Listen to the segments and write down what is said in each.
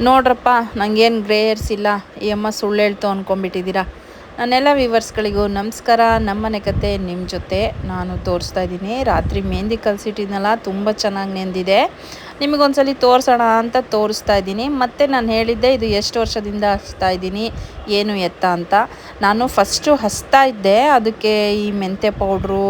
ನೋಡ್ರಪ್ಪ, ನನಗೇನು grey hairs ಇಲ್ಲ, ಈ ಅಮ್ಮ ಸುಳ್ಳು ಹೇಳ್ತು ಅಂದ್ಕೊಂಬಿಟ್ಟಿದ್ದೀರಾ. ನನ್ನೆಲ್ಲ ವ್ಯೂವರ್ಸ್ಗಳಿಗೂ ನಮಸ್ಕಾರ. ನಮ್ಮನೆ ಕತೆ ನಿಮ್ಮ ಜೊತೆ ನಾನು ತೋರಿಸ್ತಾ ಇದ್ದೀನಿ. ರಾತ್ರಿ ಮೆಹಂದಿ ಕಲಿಸಿಟ್ಟಿದ್ನಲ್ಲ, ತುಂಬ ಚೆನ್ನಾಗಿ ನೆಂದಿದೆ. ನಿಮಗೊಂದ್ಸಲಿ ತೋರಿಸೋಣ ಅಂತ ತೋರಿಸ್ತಾ ಇದ್ದೀನಿ. ಮತ್ತು ನಾನು ಹೇಳಿದ್ದೆ ಇದು ಎಷ್ಟು ವರ್ಷದಿಂದ ಹಚ್ತಾ ಇದ್ದೀನಿ, ಏನು ಎತ್ತ ಅಂತ. ನಾನು ಫಸ್ಟು ಹಚ್ತಾ ಇದ್ದೆ, ಅದಕ್ಕೆ ಈ ಮೆಂತ್ಯ ಪೌಡ್ರು,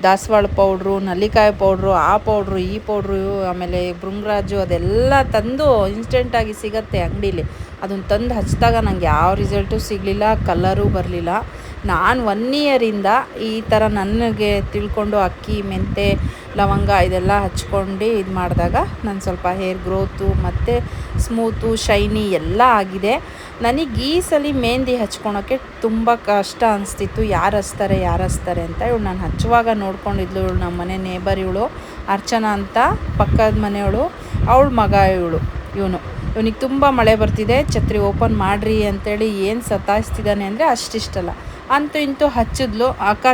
ದಾಸವಾಳ ಪೌಡ್ರು, ನಲ್ಲಿಕಾಯಿ ಪೌಡ್ರು, ಆ ಪೌಡ್ರು, ಈ ಪೌಡ್ರು, ಆಮೇಲೆ ಭೃಂಗರಾಜು ಅದೆಲ್ಲ ತಂದು ಇನ್ಸ್ಟೆಂಟಾಗಿ ಸಿಗತ್ತೆ ಅಂಗಡೀಲಿ. ಅದನ್ನು ತಂದು ಹಚ್ಚಿದಾಗ ನನಗೆ ಯಾವ ರಿಸಲ್ಟು ಸಿಗಲಿಲ್ಲ, ಕಲರೂ ಬರಲಿಲ್ಲ. ನಾನು 1 ಇಯರಿಂದ ಈ ಥರ ನನಗೆ ತಿಳ್ಕೊಂಡು ಅಕ್ಕಿ, ಮೆಂತೆ, ಲವಂಗ ಇದೆಲ್ಲ ಹಚ್ಕೊಂಡು ಇದು ಮಾಡಿದಾಗ ನಾನು ಸ್ವಲ್ಪ ಹೇರ್ ಗ್ರೋತು ಮತ್ತು ಸ್ಮೂತು, ಶೈನಿ ಎಲ್ಲ ಆಗಿದೆ. ನನಗೆ ಈ ಸಲ ಮೆಹಂದಿ ಹಚ್ಕೊಳೋಕ್ಕೆ ತುಂಬ ಕಷ್ಟ ಅನಿಸ್ತಿತ್ತು. ಯಾರು ಹಚ್ತಾರೆ ಅಂತ. ಇವಳು ನಾನು ಹಚ್ಚುವಾಗ ನೋಡ್ಕೊಂಡಿದ್ಲು. ಇವಳು ನಮ್ಮ ಮನೆ ನೇಬರ್, ಇವಳು ಅರ್ಚನಾ ಅಂತ, ಪಕ್ಕದ ಮನೆಯವಳು, ಅವಳ ಮಗ ಇವನಿಗೆ ತುಂಬ ಮಳೆ ಬರ್ತಿದೆ, ಛತ್ರಿ ಓಪನ್ ಮಾಡಿರಿ ಅಂತೇಳಿ ಏನು ಸತಾಯಿಸ್ತಿದ್ದಾನೆ ಅಂದರೆ ಅಷ್ಟಿಷ್ಟಲ್ಲ. ಅಂತೂ ಇಂತೂ ಹಚ್ಚಿದ್ಲು. ಅಕ್ಕ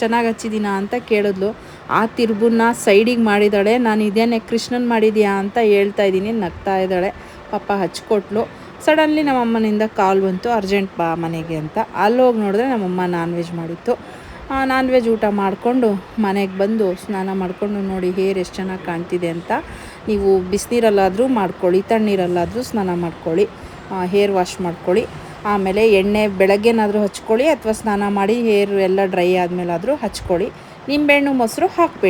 ಚೆನ್ನಾಗಿ ಹಚ್ಚಿದ್ದೀನ ಅಂತ ಕೇಳಿದ್ಲು. ಆ ತಿರುಬನ್ನ ಸೈಡಿಗೆ ಮಾಡಿದ್ದಾಳೆ. ನಾನು ಇದೇನೆ ಕೃಷ್ಣನ್ ಮಾಡಿದ್ಯಾ ಅಂತ ಹೇಳ್ತಾ ಇದ್ದೀನಿ, ನಗ್ತಾ ಇದ್ದಾಳೆ. ಪಾಪ ಹಚ್ಕೊಟ್ಲು. ಸಡನ್ಲಿ ನಮ್ಮಮ್ಮನಿಂದ ಕಾಲ್ ಬಂತು, ಅರ್ಜೆಂಟ್ ಬಾ ಮನೆಗೆ ಅಂತ. ಅಲ್ಲೋಗಿ ನೋಡಿದ್ರೆ ನಮ್ಮಮ್ಮ ನಾನ್ ವೆಜ್ ಮಾಡಿತ್ತು. ನಾನ್ ವೆಜ್ ಊಟ ಮಾಡಿಕೊಂಡು ಮನೆಗೆ ಬಂದು ಸ್ನಾನ ಮಾಡಿಕೊಂಡು ನೋಡಿ ಹೇರ್ ಎಷ್ಟು ಚೆನ್ನಾಗಿ ಕಾಣ್ತಿದೆ ಅಂತ. ನೀವು ಬಿಸಿನೀರಲ್ಲಾದರೂ ಮಾಡ್ಕೊಳ್ಳಿ, ತಣ್ಣೀರಲ್ಲಾದರೂ ಸ್ನಾನ ಮಾಡ್ಕೊಳ್ಳಿ, ಹೇರ್ ವಾಶ್ ಮಾಡ್ಕೊಳ್ಳಿ. ಆಮೇಲೆ ಎಣ್ಣೆ ಬೆಳಗ್ಗೆನಾದರೂ ಹಚ್ಕೊಳ್ಳಿ, ಅಥವಾ ಸ್ನಾನ ಮಾಡಿ ಹೇರ್ ಎಲ್ಲ ಡ್ರೈ ಆದಮೇಲಾದರೂ ಹಚ್ಕೊಳ್ಳಿ. ನಿಂಬೆಹಣ್ಣು ಮೊಸರು ಹಾಕಬೇಡಿ.